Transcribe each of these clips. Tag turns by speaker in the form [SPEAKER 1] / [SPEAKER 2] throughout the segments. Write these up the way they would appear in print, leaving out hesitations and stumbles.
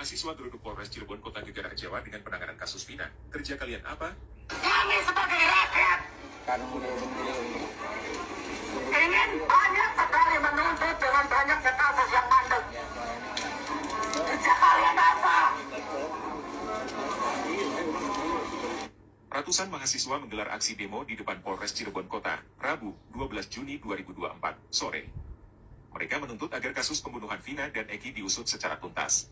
[SPEAKER 1] Mahasiswa geruduk Polres Cirebon Kota gegar Jawa dengan penanganan kasus Vina. Kerja kalian apa?
[SPEAKER 2] Kami sebagai rakyat ingin banyak sekali menuntut dengan banyaknya kasus yang mandek. Kerja kalian apa?
[SPEAKER 1] Ratusan mahasiswa menggelar aksi demo di depan Polres Cirebon Kota, Rabu, 12 Juni 2024, sore. Mereka menuntut agar kasus pembunuhan Vina dan Eki diusut secara tuntas.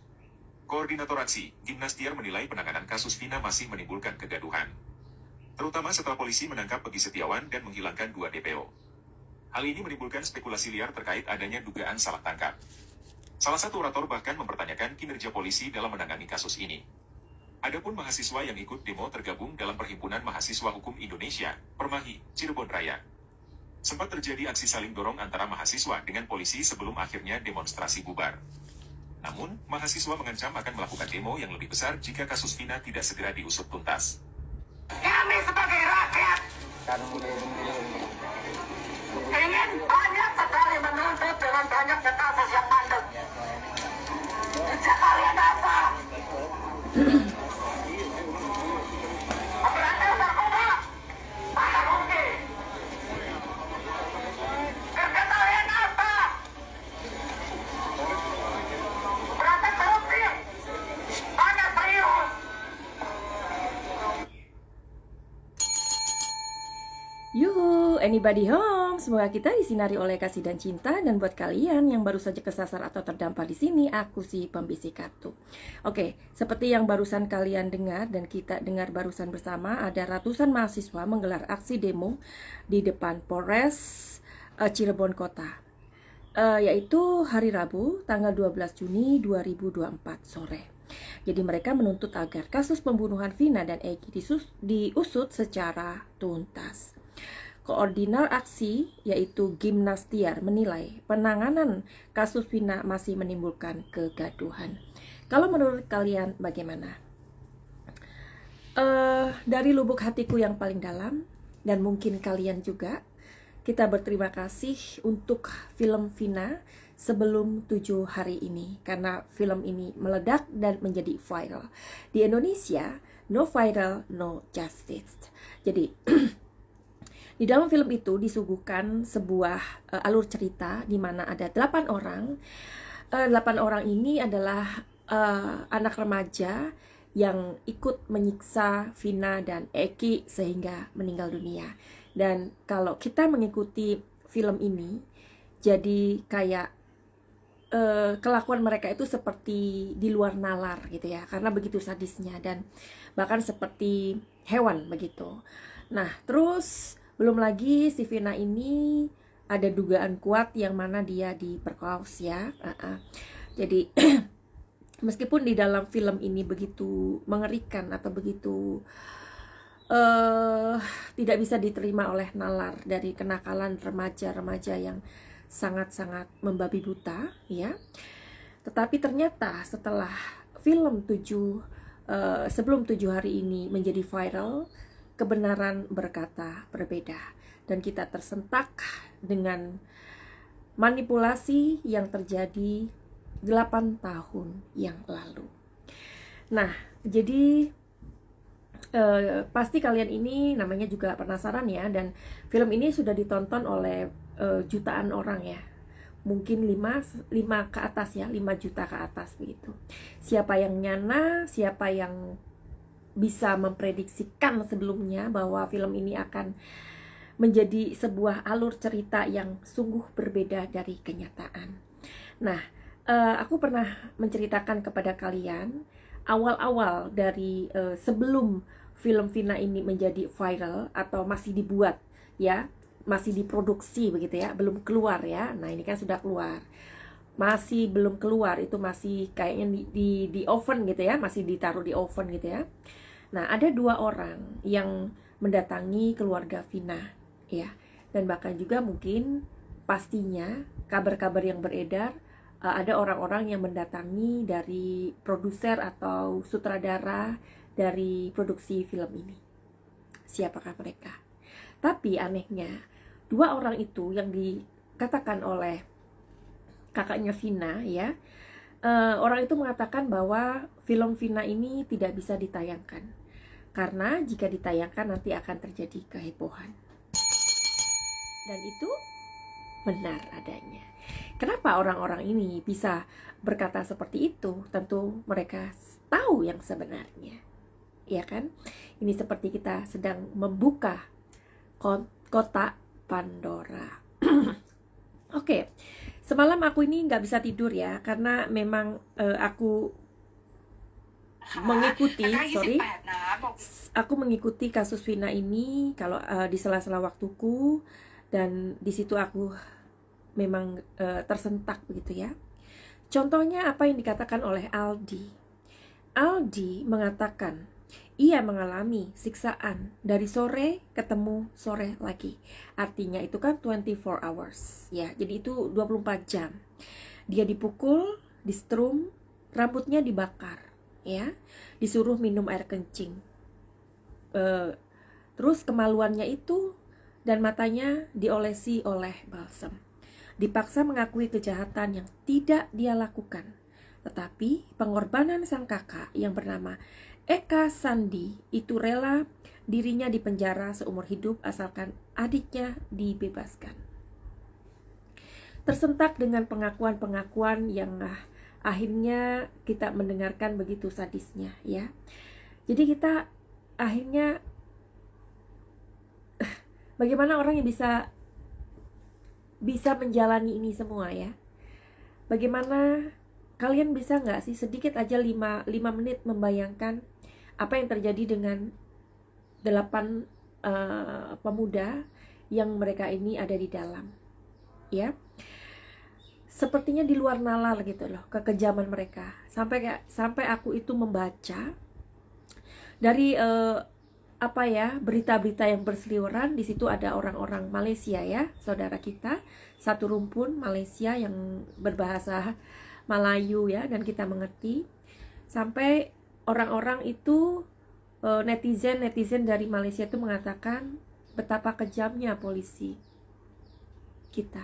[SPEAKER 1] Koordinator aksi, Gimnas Tiar menilai penanganan kasus Vina masih menimbulkan kegaduhan. Terutama setelah polisi menangkap Peggy Setiawan dan menghilangkan 2 DPO. Hal ini menimbulkan spekulasi liar terkait adanya dugaan salah tangkap. Salah satu orator bahkan mempertanyakan kinerja polisi dalam menangani kasus ini. Adapun mahasiswa yang ikut demo tergabung dalam Perhimpunan Mahasiswa Hukum Indonesia, Permahi, Cirebon Raya. Sempat terjadi aksi saling dorong antara mahasiswa dengan polisi sebelum akhirnya demonstrasi bubar. Namun, mahasiswa mengancam akan melakukan demo yang lebih besar jika kasus Vina tidak segera diusut tuntas.
[SPEAKER 2] Kami sebagai rakyat ingin banyak sekali menuntut dengan banyaknya kasus yang mandek. Kerja kalian apa? Memberantas narkoba? Mana mungkin? Kerja kalian apa? Berantas korupsi? Mana serius?
[SPEAKER 3] Yuhu, anybody home? Semoga kita disinari oleh kasih dan cinta. Dan buat kalian yang baru saja kesasar atau terdampar di sini, aku si pembisik kartu. Oke, seperti yang barusan kalian dengar dan kita dengar barusan bersama, ada ratusan mahasiswa menggelar aksi demo di depan Polres Cirebon Kota, yaitu hari Rabu, tanggal 12 Juni 2024 sore. Jadi mereka menuntut agar kasus pembunuhan Vina dan Eki diusut secara tuntas. Koordinator aksi yaitu Gimnas Tiar menilai penanganan kasus Vina masih menimbulkan kegaduhan. Kalau menurut kalian bagaimana? Dari lubuk hatiku yang paling dalam, dan mungkin kalian juga, kita berterima kasih untuk film Vina sebelum 7 hari ini, karena film ini meledak dan menjadi viral. Di Indonesia, no viral, no justice. Jadi di dalam film itu disuguhkan sebuah alur cerita di mana ada 8 orang. 8 orang ini adalah anak remaja yang ikut menyiksa Vina dan Eki sehingga meninggal dunia. Dan kalau kita mengikuti film ini, jadi kayak kelakuan mereka itu seperti di luar nalar gitu ya, karena begitu sadisnya dan bahkan seperti hewan begitu. Nah, terus belum lagi si Vina ini ada dugaan kuat yang mana dia diperkosa ya. Jadi meskipun di dalam film ini begitu mengerikan atau begitu tidak bisa diterima oleh nalar dari kenakalan remaja-remaja yang sangat-sangat membabi buta ya. Tetapi ternyata setelah film sebelum 7 hari ini menjadi viral, kebenaran berkata berbeda, dan kita tersentak dengan manipulasi yang terjadi 8 tahun yang lalu. Nah, jadi pasti kalian ini namanya juga penasaran ya, dan film ini sudah ditonton oleh jutaan orang ya, mungkin 5 ke atas ya, 5 juta ke atas begitu. Siapa yang nyana, siapa yang bisa memprediksikan sebelumnya bahwa film ini akan menjadi sebuah alur cerita yang sungguh berbeda dari kenyataan. Nah, aku pernah menceritakan kepada kalian awal-awal dari sebelum film Vina ini menjadi viral atau masih dibuat ya, masih diproduksi begitu ya, belum keluar ya. Nah, ini kan sudah keluar. Masih belum keluar, itu masih kayaknya di oven gitu ya, masih ditaruh di oven gitu ya. Nah, ada 2 orang yang mendatangi keluarga Vina ya, dan bahkan juga mungkin pastinya kabar-kabar yang beredar, ada orang-orang yang mendatangi dari produser atau sutradara dari produksi film ini. Siapakah mereka? Tapi anehnya 2 orang itu yang dikatakan oleh kakaknya Vina ya, orang itu mengatakan bahwa film Vina ini tidak bisa ditayangkan karena jika ditayangkan nanti akan terjadi kehebohan. Dan itu benar adanya. Kenapa orang-orang ini bisa berkata seperti itu? Tentu mereka tahu yang sebenarnya, ya kan? Ini seperti kita sedang membuka kotak Pandora. Oke, semalam aku ini nggak bisa tidur ya, karena memang aku mengikuti, aku mengikuti kasus Vina ini kalau di sela-sela waktuku, dan di situ aku memang tersentak begitu ya. Contohnya apa yang dikatakan oleh Aldi. Aldi mengatakan ia mengalami siksaan dari sore ketemu sore lagi. Artinya itu kan 24 hours ya. Jadi itu 24 jam. Dia dipukul, disetrum, rambutnya dibakar ya. Disuruh minum air kencing. Terus kemaluannya itu dan matanya diolesi oleh balsam. Dipaksa mengakui kejahatan yang tidak dia lakukan. Tetapi pengorbanan sang kakak yang bernama Eka Sandi itu rela dirinya dipenjara seumur hidup asalkan adiknya dibebaskan. Tersentak dengan pengakuan-pengakuan yang akhirnya kita mendengarkan begitu sadisnya ya. Jadi kita akhirnya bagaimana orang yang bisa menjalani ini semua ya. Bagaimana kalian bisa nggak sih sedikit aja 5 menit membayangkan apa yang terjadi dengan 8 pemuda yang mereka ini ada di dalam ya. Sepertinya di luar nalar gitu loh kekejaman mereka. Sampai aku itu membaca dari berita-berita yang berseliweran. Di situ ada orang-orang Malaysia ya, saudara kita, satu rumpun Malaysia yang berbahasa Melayu ya, dan kita mengerti. Sampai orang-orang itu netizen dari Malaysia itu mengatakan betapa kejamnya polisi kita.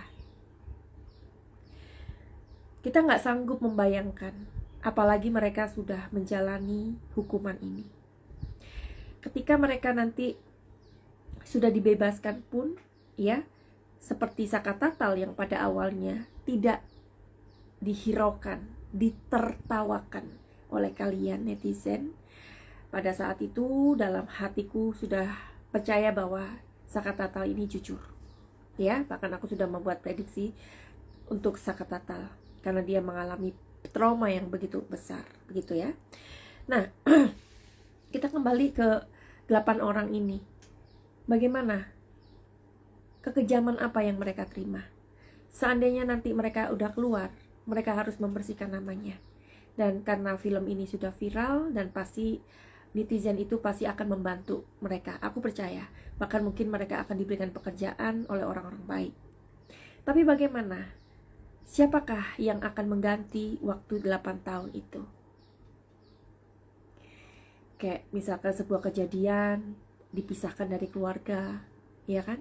[SPEAKER 3] Kita nggak sanggup membayangkan, apalagi mereka sudah menjalani hukuman ini. Ketika mereka nanti sudah dibebaskan pun ya, seperti Saka Tatal yang pada awalnya tidak dihiraukan, ditertawakan oleh kalian netizen. Pada saat itu dalam hatiku sudah percaya bahwa Saka Tatal ini jujur ya. Bahkan aku sudah membuat prediksi untuk Saka Tatal karena dia mengalami trauma yang begitu besar begitu ya. Nah, kita kembali ke 8 orang ini. Bagaimana? Kekejaman apa yang mereka terima? Seandainya nanti mereka udah keluar, mereka harus membersihkan namanya. Dan karena film ini sudah viral dan pasti netizen itu pasti akan membantu mereka. Aku percaya, bahkan mungkin mereka akan diberikan pekerjaan oleh orang-orang baik. Tapi bagaimana? Siapakah yang akan mengganti waktu 8 tahun itu? Kayak misalkan sebuah kejadian dipisahkan dari keluarga, ya kan?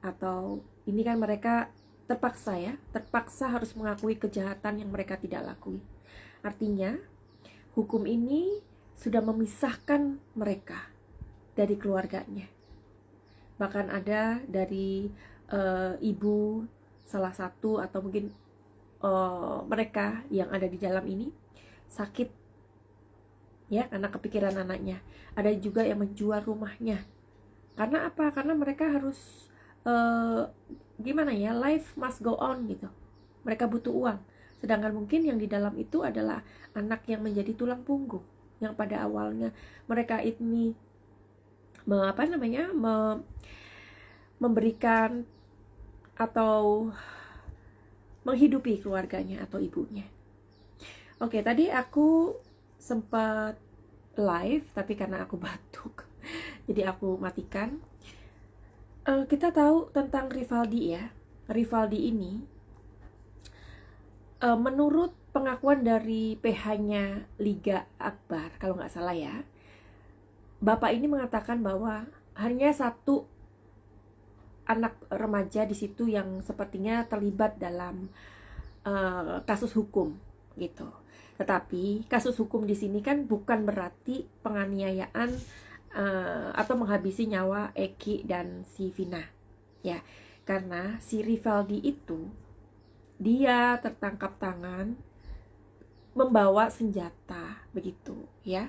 [SPEAKER 3] Atau ini kan mereka terpaksa harus mengakui kejahatan yang mereka tidak lakui. Artinya, hukum ini sudah memisahkan mereka dari keluarganya. Bahkan ada dari ibu salah satu atau mungkin mereka yang ada di dalam ini sakit ya karena kepikiran anaknya. Ada juga yang menjual rumahnya. Karena apa? Karena mereka harus life must go on gitu. Mereka butuh uang. Sedangkan mungkin yang di dalam itu adalah anak yang menjadi tulang punggung, yang pada awalnya mereka ini memberikan atau menghidupi keluarganya atau ibunya. Oke, tadi aku sempat live tapi karena aku batuk jadi aku matikan. Kita tahu tentang Rivaldi ya. Rivaldi ini menurut pengakuan dari PH-nya Liga Akbar kalau nggak salah ya, bapak ini mengatakan bahwa hanya satu anak remaja di situ yang sepertinya terlibat dalam kasus hukum gitu. Tetapi kasus hukum di sini kan bukan berarti penganiayaan atau menghabisi nyawa Eki dan si Vina, ya. Karena si Rivaldi itu dia tertangkap tangan membawa senjata begitu, ya.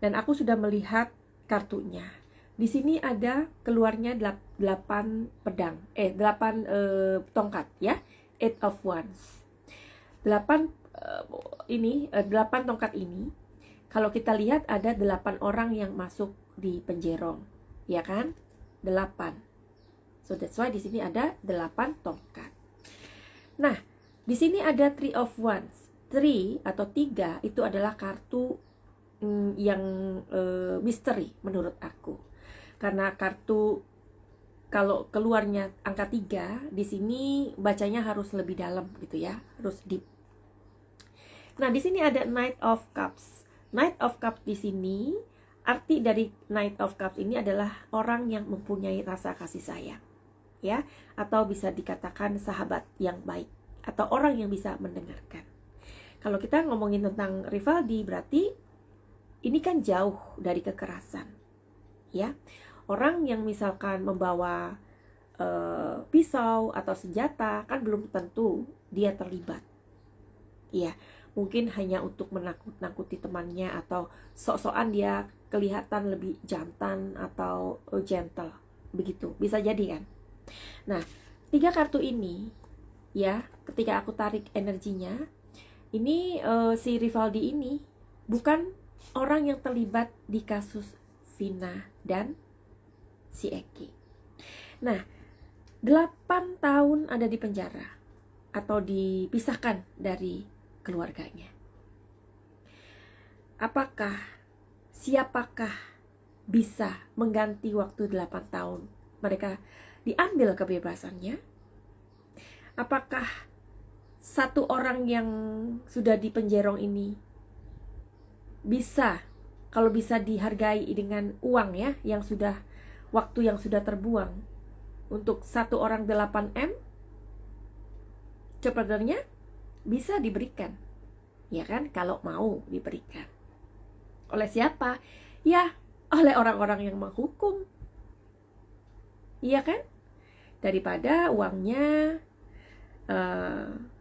[SPEAKER 3] Dan aku sudah melihat kartunya. Di sini ada keluarnya 8 pedang, 8 tongkat, ya. 8 of Wands. 8 tongkat ini, kalau kita lihat ada 8 orang yang masuk di penjerong, ya kan? 8. So that's why di sini ada 8 tongkat. Nah, di sini ada 3 of Wands. 3 atau 3 itu adalah kartu yang misteri menurut aku. Karena kartu kalau keluarnya angka 3 di sini bacanya harus lebih dalam gitu ya, harus deep. Nah, di sini ada Knight of Cups. Knight of Cups di sini, arti dari Knight of Cups ini adalah orang yang mempunyai rasa kasih sayang, ya, atau bisa dikatakan sahabat yang baik atau orang yang bisa mendengarkan. Kalau kita ngomongin tentang Rivaldi, berarti ini kan jauh dari kekerasan, ya. Orang yang misalkan membawa pisau atau senjata kan belum tentu dia terlibat, ya. Mungkin hanya untuk menakut-nakuti temannya atau sok-sokan dia kelihatan lebih jantan atau gentle, begitu. Bisa jadi kan. Nah, 3 kartu ini, ya, ketika aku tarik energinya, ini si Rivaldi ini bukan orang yang terlibat di kasus Vina dan si Eki. Nah, 8 tahun ada di penjara atau dipisahkan dari keluarganya. Siapakah bisa mengganti waktu 8 tahun mereka diambil kebebasannya? Apakah satu orang yang sudah di penjerong ini bisa, kalau bisa dihargai dengan uang, ya, yang sudah, waktu yang sudah terbuang untuk satu orang 8M, sebenarnya bisa diberikan, ya kan, kalau mau diberikan. Oleh siapa? Ya, oleh orang-orang yang menghukum, iya kan? Daripada uangnya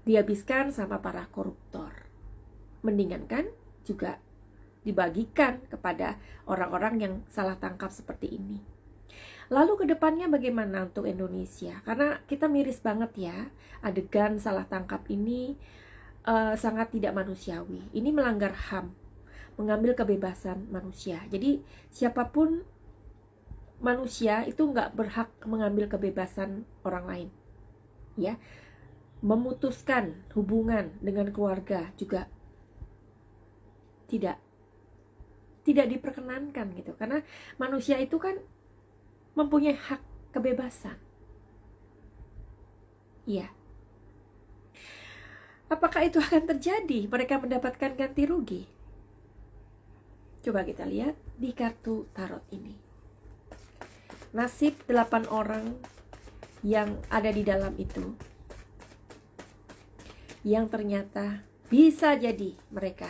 [SPEAKER 3] dihabiskan sama para koruptor, mendingan kan juga dibagikan kepada orang-orang yang salah tangkap seperti ini. Lalu kedepannya bagaimana untuk Indonesia? Karena kita miris banget ya, adegan salah tangkap ini sangat tidak manusiawi. Ini melanggar HAM, mengambil kebebasan manusia. Jadi siapapun manusia itu nggak berhak mengambil kebebasan orang lain, ya. Memutuskan hubungan dengan keluarga juga tidak diperkenankan gitu. Karena manusia itu kan mempunyai hak kebebasan. Iya. Apakah itu akan terjadi? Mereka mendapatkan ganti rugi? Coba kita lihat di kartu tarot ini. Nasib 8 orang yang ada di dalam itu, yang ternyata bisa jadi mereka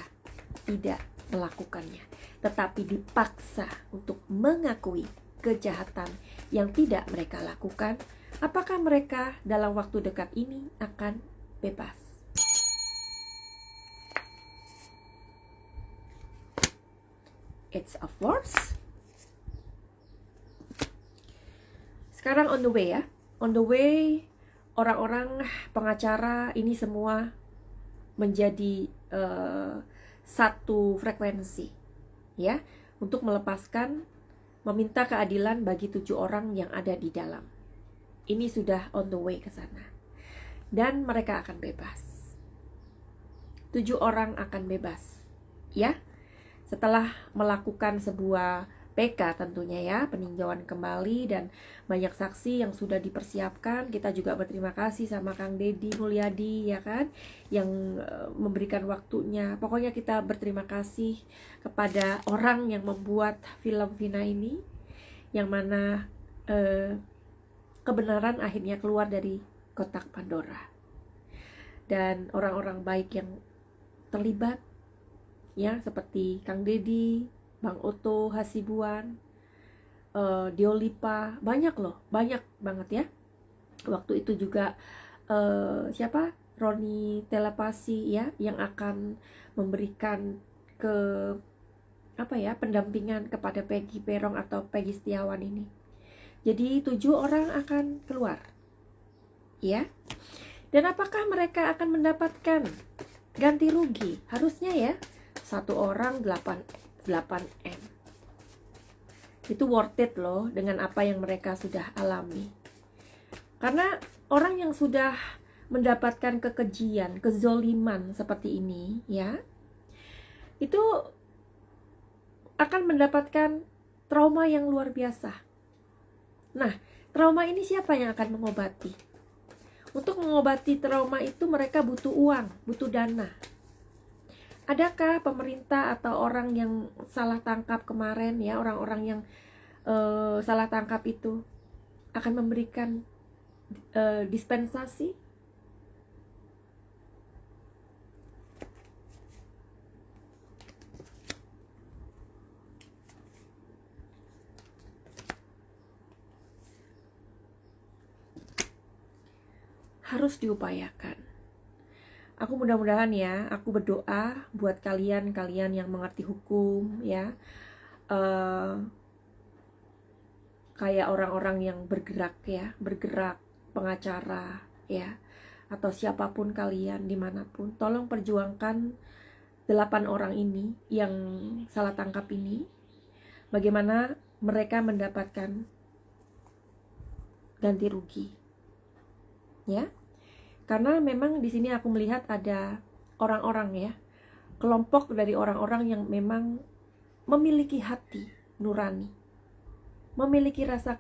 [SPEAKER 3] tidak melakukannya, tetapi dipaksa untuk mengakui kejahatan yang tidak mereka lakukan. Apakah mereka dalam waktu dekat ini akan bebas? It's of Swords. Sekarang on the way, ya. On the way, orang-orang pengacara ini semua menjadi satu frekuensi, ya, untuk meminta keadilan bagi 7 orang yang ada di dalam. Ini sudah on the way ke sana. Dan mereka akan bebas. 7 orang akan bebas, ya. Setelah melakukan sebuah PK tentunya, ya, peninjauan kembali, dan banyak saksi yang sudah dipersiapkan. Kita juga berterima kasih sama Kang Deddy Mulyadi, ya kan, yang memberikan waktunya. Pokoknya kita berterima kasih kepada orang yang membuat film Vina ini, yang mana kebenaran akhirnya keluar dari kotak Pandora. Dan orang-orang baik yang terlibat, ya, seperti Kang Deddy, Bang Oto Hasibuan, Diolipa, banyak loh, banyak banget ya. Waktu itu juga siapa, Roni Telepasi ya, yang akan memberikan ke pendampingan kepada Peggy Perong atau Peggy Setiawan ini. Jadi 7 orang akan keluar, ya. Dan apakah mereka akan mendapatkan ganti rugi? Harusnya ya, 1 orang 8M. Itu worth it loh dengan apa yang mereka sudah alami. Karena orang yang sudah mendapatkan kekejian, kezoliman seperti ini ya, itu akan mendapatkan trauma yang luar biasa. Nah, trauma ini siapa yang akan mengobati? Untuk mengobati trauma itu mereka butuh uang, butuh dana. Adakah pemerintah atau orang yang salah tangkap kemarin ya, orang-orang yang salah tangkap itu akan memberikan dispensasi? Harus diupayakan. Aku mudah-mudahan ya, aku berdoa buat kalian yang mengerti hukum ya, kayak orang-orang yang bergerak pengacara ya, atau siapapun kalian dimanapun, tolong perjuangkan 8 orang ini yang salah tangkap ini, bagaimana mereka mendapatkan ganti rugi ya. Karena memang di sini aku melihat ada orang-orang ya, kelompok dari orang-orang yang memang memiliki hati nurani, memiliki rasa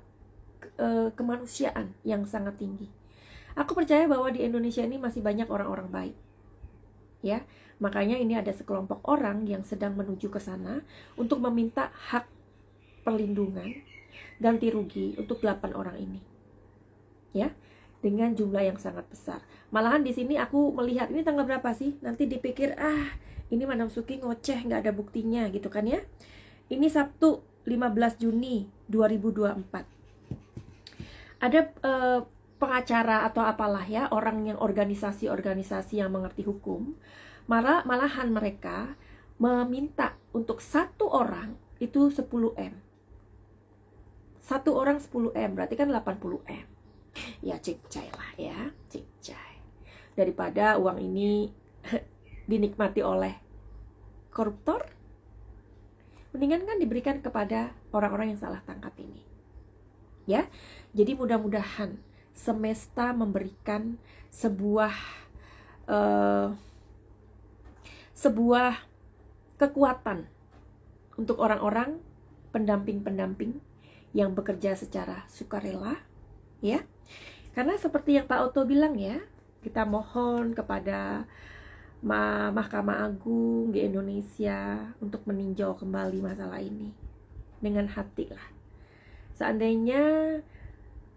[SPEAKER 3] kemanusiaan yang sangat tinggi. Aku percaya bahwa di Indonesia ini masih banyak orang-orang baik ya. Makanya ini ada sekelompok orang yang sedang menuju ke sana untuk meminta hak perlindungan, ganti rugi untuk 8 orang ini ya, dengan jumlah yang sangat besar. Malahan di sini aku melihat, ini tanggal berapa sih? Nanti dipikir, ini Madam Suki ngoceh, nggak ada buktinya gitu kan ya. Ini Sabtu 15 Juni 2024. Ada pengacara atau apalah ya, orang yang organisasi yang mengerti hukum, malahan mereka meminta untuk 1 orang itu 10M. 1 orang 10M, berarti kan 80M. Ya cicai lah ya, cicai. Daripada uang ini dinikmati oleh koruptor, mendingan kan diberikan kepada orang-orang yang salah tangkap ini ya. Jadi mudah-mudahan semesta memberikan sebuah kekuatan untuk orang-orang pendamping-pendamping yang bekerja secara sukarela ya. Karena seperti yang Pak Oto bilang ya, kita mohon kepada Mahkamah Agung di Indonesia untuk meninjau kembali masalah ini dengan hati lah. Seandainya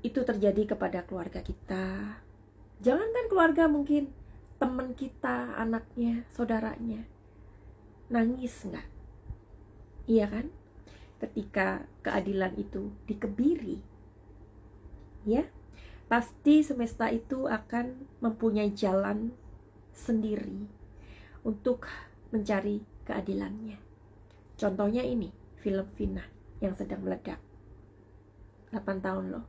[SPEAKER 3] itu terjadi kepada keluarga kita, jangankan keluarga, mungkin teman kita, anaknya, saudaranya, nangis nggak? Iya kan? Ketika keadilan itu dikebiri, ya, pasti semesta itu akan mempunyai jalan sendiri untuk mencari keadilannya. Contohnya ini, film Vina yang sedang meledak. 8 tahun loh.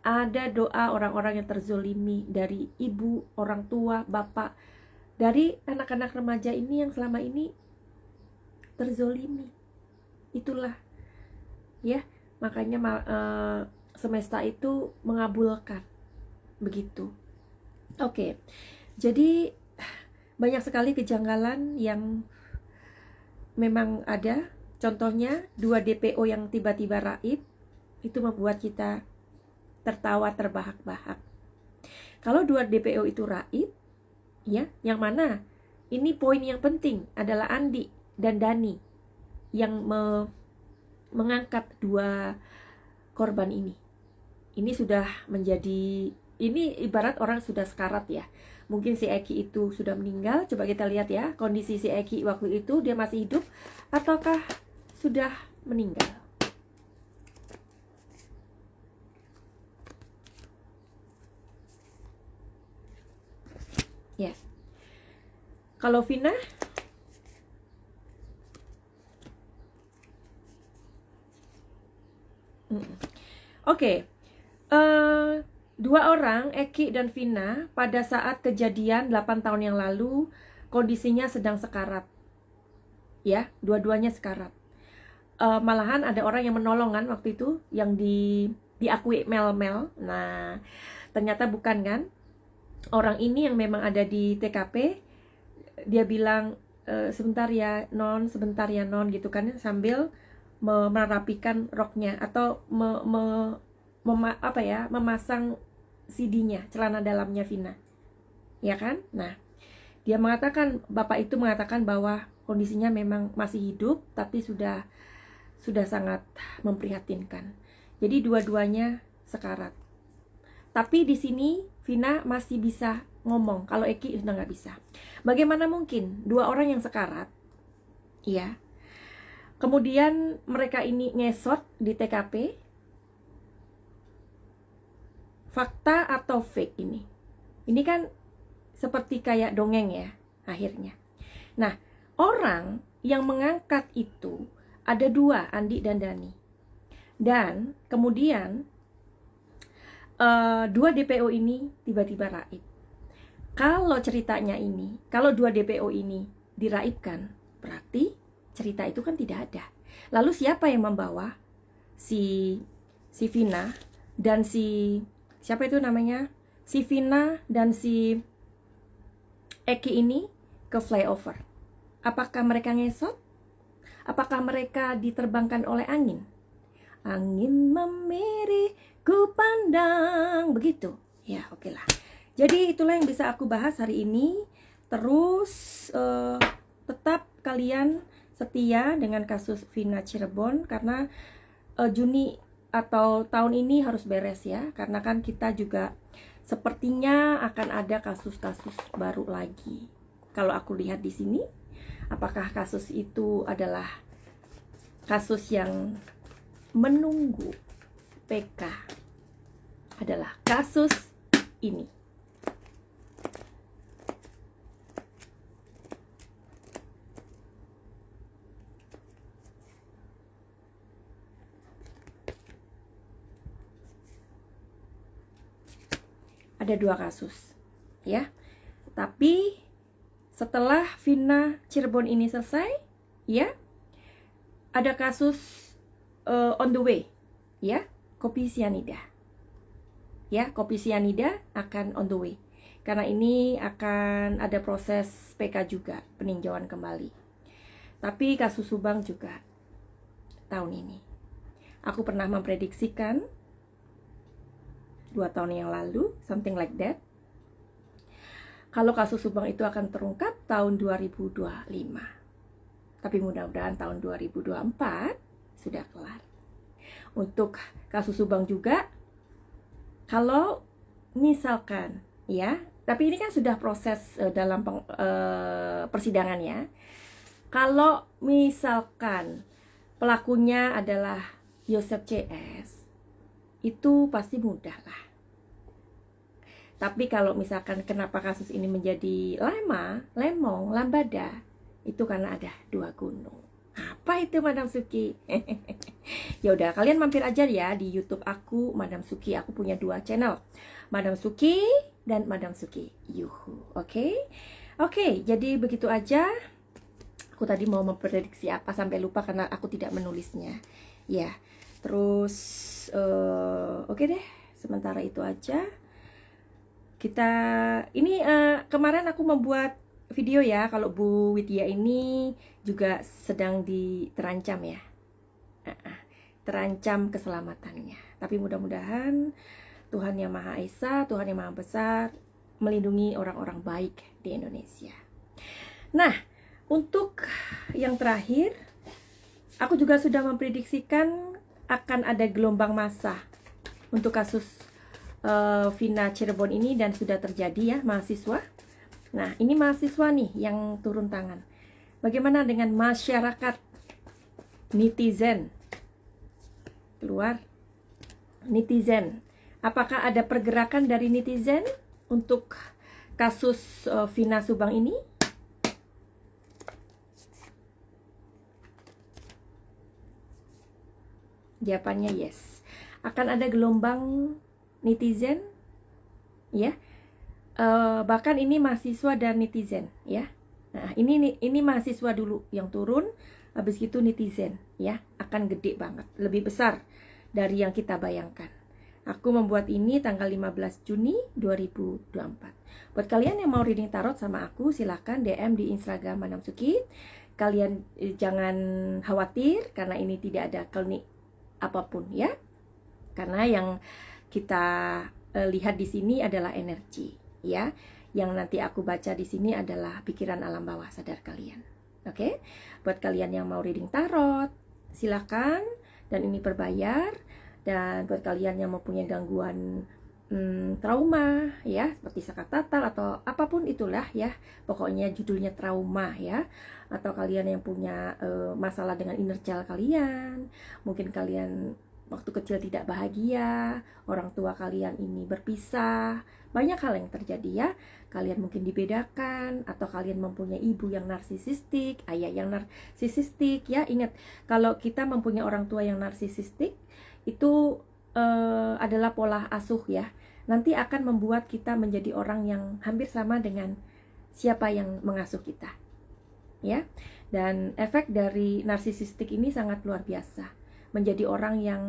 [SPEAKER 3] Ada doa orang-orang yang terzolimi dari ibu, orang tua, bapak, dari anak-anak remaja ini yang selama ini terzolimi. Itulah ya, makanya semesta itu mengabulkan begitu. Oke. Jadi banyak sekali kejanggalan yang memang ada. Contohnya 2 DPO yang tiba-tiba raib, itu membuat kita tertawa terbahak-bahak. Kalau 2 DPO itu raib, ya, yang mana? Ini poin yang penting adalah Andi dan Dani yang mengangkat 2 korban ini. Ini sudah menjadi, ini ibarat orang sudah sekarat ya, Mungkin si Eki itu sudah meninggal. Coba kita lihat ya, kondisi si Eki waktu itu, dia masih hidup ataukah sudah meninggal. Ya. Kalau Vina, oke. Dua orang, Eki dan Vina, pada saat kejadian 8 tahun yang lalu, kondisinya sedang sekarat. Ya, dua-duanya sekarat. Malahan ada orang yang menolong kan waktu itu, yang diakui Mel. Nah, ternyata bukan kan. Orang ini yang memang ada di TKP, dia bilang, sebentar ya non gitu kan, sambil merapikan roknya atau memasang CD-nya, celana dalamnya Vina, ya kan? Nah, dia mengatakan, bapak itu mengatakan bahwa kondisinya memang masih hidup, tapi sudah sangat memprihatinkan. Jadi dua-duanya sekarat. Tapi di sini Vina masih bisa ngomong, kalau Eki sudah nggak bisa. Bagaimana mungkin dua orang yang sekarat, ya, kemudian mereka ini ngesot di TKP? Fakta atau fake ini? Ini kan seperti kayak dongeng ya, akhirnya. Nah, orang yang mengangkat itu ada dua, Andi dan Dani. Dan kemudian dua DPO ini tiba-tiba raib. Kalau ceritanya ini, kalau dua DPO ini diraibkan, berarti cerita itu kan tidak ada. Lalu siapa yang membawa si Vina dan siapa itu namanya? Si Vina dan si Eki ini ke flyover? Apakah mereka ngesot? Apakah mereka diterbangkan oleh angin? Angin memiri, ku pandang, begitu. Ya, oke lah. Jadi itulah yang bisa aku bahas hari ini. Terus tetap kalian setia dengan kasus Vina Cirebon, karena Juni atau tahun ini harus beres ya, karena kan kita juga sepertinya akan ada kasus-kasus baru lagi. Kalau aku lihat di sini, apakah kasus itu adalah kasus yang menunggu PK, adalah kasus ini. Ada dua kasus, ya. Tapi setelah Vina Cirebon ini selesai, ya, ada kasus on the way, ya, kopi sianida. Ya, kopi sianida akan on the way. Karena ini akan ada proses PK juga, peninjauan kembali. Tapi kasus Subang juga tahun ini. Aku pernah memprediksikan 2 tahun yang lalu, something like that, kalau kasus Subang itu akan terungkap tahun 2025. Tapi mudah-mudahan tahun 2024 sudah kelar. Untuk kasus Subang juga, kalau misalkan, ya, tapi ini kan sudah proses dalam persidangan ya. Kalau misalkan pelakunya adalah Yosep CS, itu pasti mudah lah. Tapi kalau misalkan kenapa kasus ini menjadi lemong, lambada, itu karena ada 2 gunung. Apa itu Madam Suki? Ya udah, kalian mampir aja ya di YouTube aku, Madam Suki. Aku punya 2 channel, Madam Suki dan Madam Suki Yuhu. Oke, jadi begitu aja. Aku tadi mau memprediksi apa sampai lupa karena aku tidak menulisnya. Ya, terus oke deh, sementara itu aja. Kita ini kemarin aku membuat video ya, kalau Bu Widya ini juga sedang terancam ya, terancam keselamatannya. Tapi mudah-mudahan Tuhan Yang Maha Esa, Tuhan Yang Maha Besar melindungi orang-orang baik di Indonesia. Nah, untuk yang terakhir, aku juga sudah memprediksikan akan ada gelombang massa untuk kasus Vina Cirebon ini, dan sudah terjadi ya mahasiswa. Nah, ini mahasiswa nih yang turun tangan. Bagaimana dengan masyarakat? Netizen. Keluar. Netizen. Apakah ada pergerakan dari netizen untuk kasus Vina Subang ini? Jawabannya yes. Akan ada gelombang netizen, ya. Bahkan ini mahasiswa dan netizen, ya. Nah, ini mahasiswa dulu yang turun, habis itu netizen, ya. Akan gede banget, lebih besar dari yang kita bayangkan. Aku membuat ini tanggal 15 Juni 2024. Buat kalian yang mau reading tarot sama aku, silahkan DM di Instagram Madam Suki. Kalian jangan khawatir karena ini tidak ada klinik apapun, ya. Karena yang kita lihat di sini adalah energi, ya. Yang nanti aku baca di sini adalah pikiran alam bawah sadar kalian. Oke? Buat kalian yang mau reading tarot, silakan, dan ini berbayar. Dan buat kalian yang mempunyai gangguan trauma, ya, seperti sakit tatal atau apapun itulah, ya, pokoknya judulnya trauma, ya, atau kalian yang punya masalah dengan inner child kalian, mungkin kalian waktu kecil tidak bahagia, orang tua kalian ini berpisah, banyak hal yang terjadi, ya. Kalian mungkin dibedakan, atau kalian mempunyai ibu yang narsisistik, ayah yang narsisistik, ya. Ingat, kalau kita mempunyai orang tua yang narsisistik, itu adalah pola asuh, ya. Nanti akan membuat kita menjadi orang yang hampir sama dengan siapa yang mengasuh kita, ya. Dan efek dari narsisistik ini sangat luar biasa, menjadi orang yang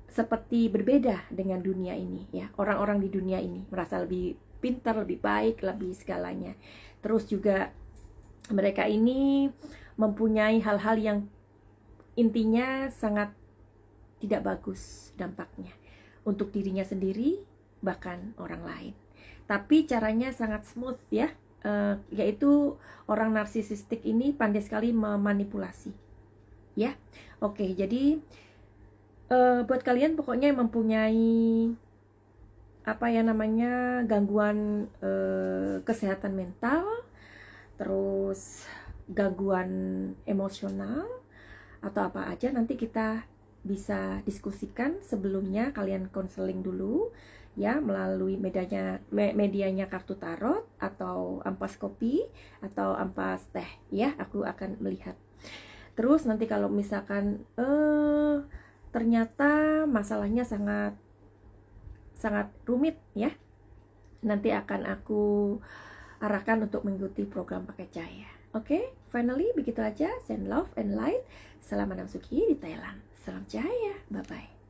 [SPEAKER 3] seperti berbeda dengan dunia ini, ya. Orang-orang di dunia ini merasa lebih pintar, lebih baik, lebih segalanya. Terus juga mereka ini mempunyai hal-hal yang intinya sangat tidak bagus dampaknya untuk dirinya sendiri, bahkan orang lain. Tapi caranya sangat smooth, ya. Yaitu orang narsisistik ini pandai sekali memanipulasi, ya. Oke, jadi buat kalian pokoknya yang mempunyai gangguan kesehatan mental, terus gangguan emosional atau apa aja, nanti kita bisa diskusikan. Sebelumnya kalian konseling dulu, ya, melalui medianya kartu tarot atau ampas kopi atau ampas teh, ya. Aku akan melihat. Terus nanti kalau misalkan ternyata masalahnya sangat rumit, ya, nanti akan aku arahkan untuk mengikuti program pakai cahaya. Oke, finally begitu aja. Send love and light. Salam Madam Suki di Thailand. Salam cahaya. Bye bye.